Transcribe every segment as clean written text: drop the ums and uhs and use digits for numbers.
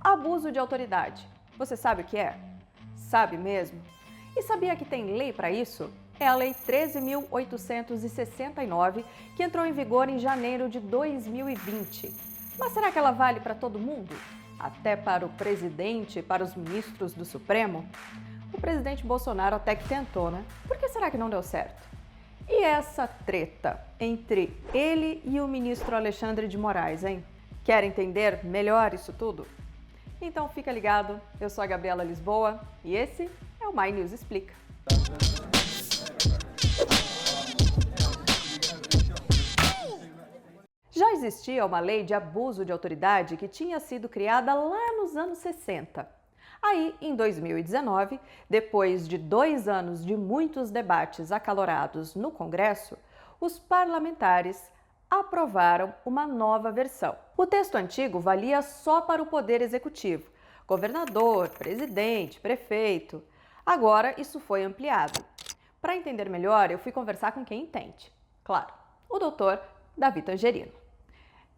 Abuso de autoridade. Você sabe o que é? Sabe mesmo? E sabia que tem lei para isso? É a Lei 13.869, que entrou em vigor em janeiro de 2020. Mas será que ela vale para todo mundo? Até para o presidente e para os ministros do Supremo? O presidente Bolsonaro até que tentou, né? Por que será que não deu certo? E essa treta entre ele e o ministro Alexandre de Moraes, hein? Quer entender melhor isso tudo? Então fica ligado, eu sou a Gabriela Lisboa e esse é o My News Explica. Já existia uma lei de abuso de autoridade que tinha sido criada lá nos anos 60. Aí, em 2019, depois de 2 anos de muitos debates acalorados no Congresso, os parlamentares aprovaram uma nova versão. O texto antigo valia só para o Poder Executivo, governador, presidente, prefeito. Agora isso foi ampliado. Para entender melhor, eu fui conversar com quem entende. Claro, o doutor Davi Tangerino.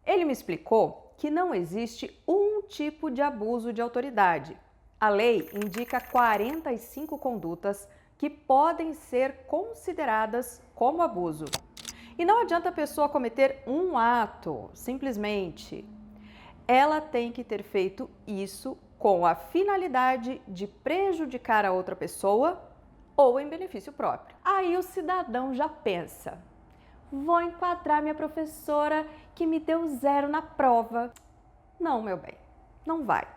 Ele me explicou que não existe um tipo de abuso de autoridade. A lei indica 45 condutas que podem ser consideradas como abuso. E não adianta a pessoa cometer um ato, simplesmente. Ela tem que ter feito isso com a finalidade de prejudicar a outra pessoa ou em benefício próprio. Aí o cidadão já pensa: vou enquadrar minha professora que me deu 0 na prova. Não, meu bem, não vai.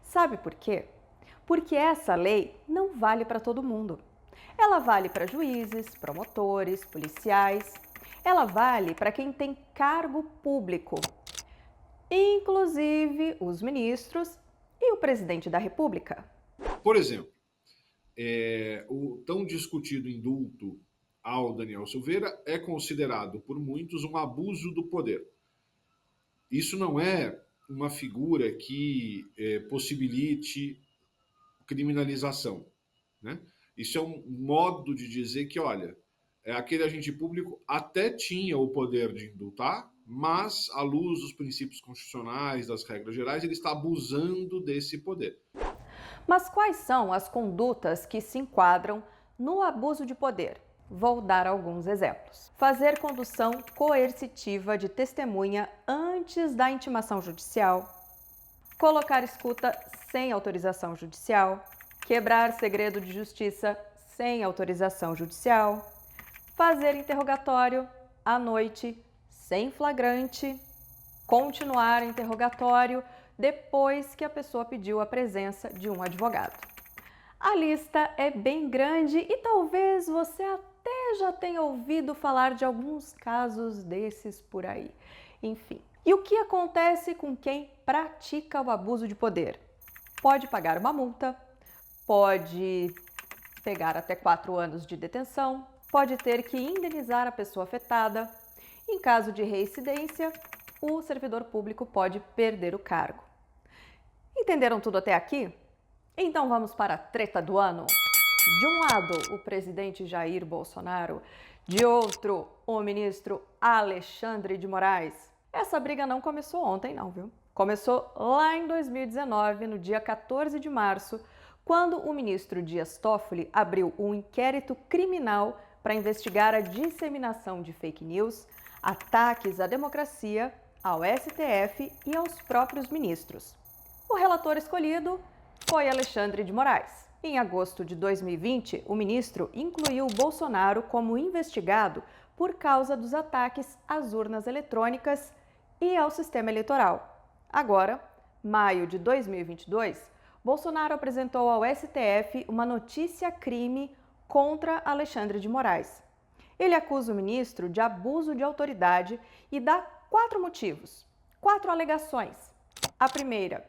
Sabe por quê? Porque essa lei não vale para todo mundo. Ela vale para juízes, promotores, policiais. Ela vale para quem tem cargo público, inclusive os ministros e o presidente da República. Por exemplo, o tão discutido indulto ao Daniel Silveira é considerado por muitos um abuso do poder. Isso não é uma figura que possibilite criminalização, né? Isso é um modo de dizer que, olha, aquele agente público até tinha o poder de indultar, mas, à luz dos princípios constitucionais, das regras gerais, ele está abusando desse poder. Mas quais são as condutas que se enquadram no abuso de poder? Vou dar alguns exemplos. Fazer condução coercitiva de testemunha antes da intimação judicial, colocar escuta sem autorização judicial, quebrar segredo de justiça sem autorização judicial, fazer interrogatório à noite sem flagrante, continuar interrogatório depois que a pessoa pediu a presença de um advogado. A lista é bem grande e talvez você até já tenha ouvido falar de alguns casos desses por aí. Enfim, e o que acontece com quem pratica o abuso de poder? Pode pagar uma multa, pode pegar até 4 anos de detenção, pode ter que indenizar a pessoa afetada. Em caso de reincidência, o servidor público pode perder o cargo. Entenderam tudo até aqui? Então vamos para a treta do ano. De um lado, o presidente Jair Bolsonaro, de outro, o ministro Alexandre de Moraes. Essa briga não começou ontem não, viu? Começou lá em 2019, no dia 14 de março, quando o ministro Dias Toffoli abriu um inquérito criminal para investigar a disseminação de fake news, ataques à democracia, ao STF e aos próprios ministros. O relator escolhido foi Alexandre de Moraes. Em agosto de 2020, o ministro incluiu Bolsonaro como investigado por causa dos ataques às urnas eletrônicas e ao sistema eleitoral. Agora, maio de 2022, Bolsonaro apresentou ao STF uma notícia-crime contra Alexandre de Moraes. Ele acusa o ministro de abuso de autoridade e dá 4 motivos, 4 alegações. A primeira: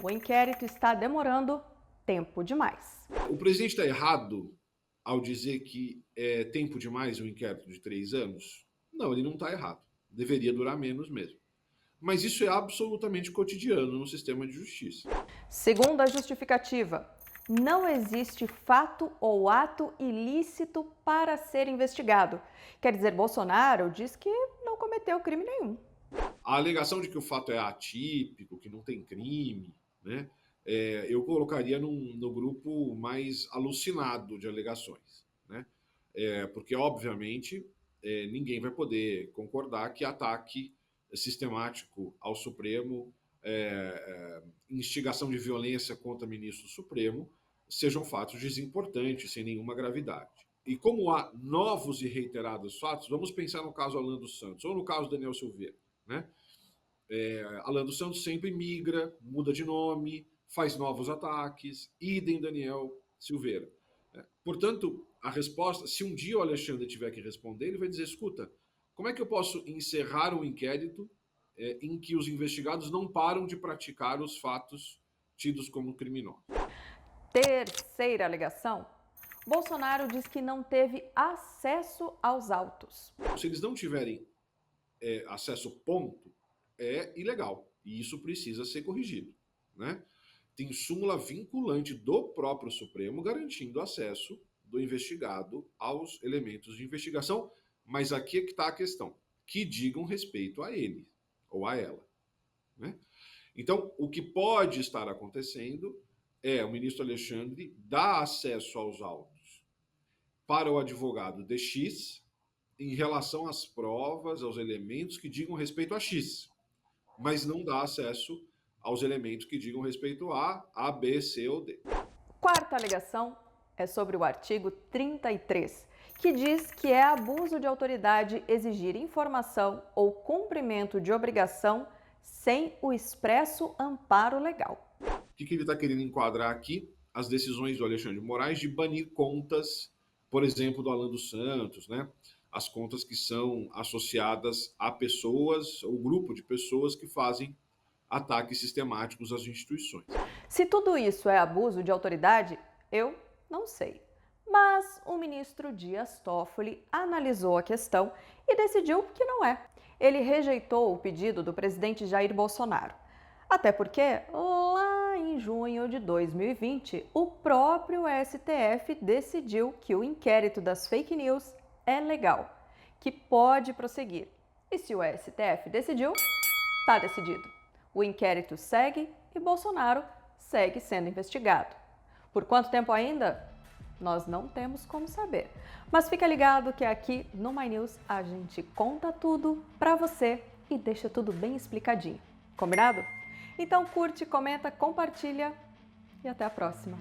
o inquérito está demorando tempo demais. O presidente está errado ao dizer que é tempo demais um inquérito de 3 anos? Não, ele não está errado. Deveria durar menos mesmo. Mas isso é absolutamente cotidiano no sistema de justiça. Segunda justificativa: não existe fato ou ato ilícito para ser investigado. Quer dizer, Bolsonaro diz que não cometeu crime nenhum. A alegação de que o fato é atípico, que não tem crime, né, eu colocaria no grupo mais alucinado de alegações, né? Porque, obviamente, ninguém vai poder concordar que ataque sistemático ao Supremo, instigação de violência contra ministro do Supremo, sejam fatos desimportantes, sem nenhuma gravidade. E como há novos e reiterados fatos, vamos pensar no caso Alan dos Santos, ou no caso Daniel Silveira, né? Alan dos Santos sempre migra, muda de nome, faz novos ataques, idem Daniel Silveira. Portanto, a resposta, se um dia o Alexandre tiver que responder, ele vai dizer, escuta, como é que eu posso encerrar um inquérito em que os investigados não param de praticar os fatos tidos como criminosos? Terceira alegação: Bolsonaro diz que não teve acesso aos autos. Se eles não tiverem acesso ponto, é ilegal. E isso precisa ser corrigido, né? Tem súmula vinculante do próprio Supremo garantindo acesso do investigado aos elementos de investigação, mas aqui é que está a questão, que digam respeito a ele ou a ela, né? Então, o que pode estar acontecendo é o ministro Alexandre dar acesso aos autos para o advogado de X em relação às provas, aos elementos que digam respeito a X, mas não dá acesso aos elementos que digam respeito a, B, C ou D. Quarta alegação é sobre o artigo 33, que diz que é abuso de autoridade exigir informação ou cumprimento de obrigação sem o expresso amparo legal. O que ele está querendo enquadrar aqui? As decisões do Alexandre de Moraes de banir contas, por exemplo, do Alan dos Santos, né? As contas que são associadas a pessoas ou grupo de pessoas que fazem ataques sistemáticos às instituições. Se tudo isso é abuso de autoridade, eu não sei. Mas o ministro Dias Toffoli analisou a questão e decidiu que não é. Ele rejeitou o pedido do presidente Jair Bolsonaro. Até porque, lá em junho de 2020, o próprio STF decidiu que o inquérito das fake news é legal, que pode prosseguir. E se o STF decidiu, está decidido. O inquérito segue e Bolsonaro segue sendo investigado. Por quanto tempo ainda? Nós não temos como saber. Mas fica ligado que aqui no My News a gente conta tudo pra você e deixa tudo bem explicadinho. Combinado? Então curte, comenta, compartilha e até a próxima.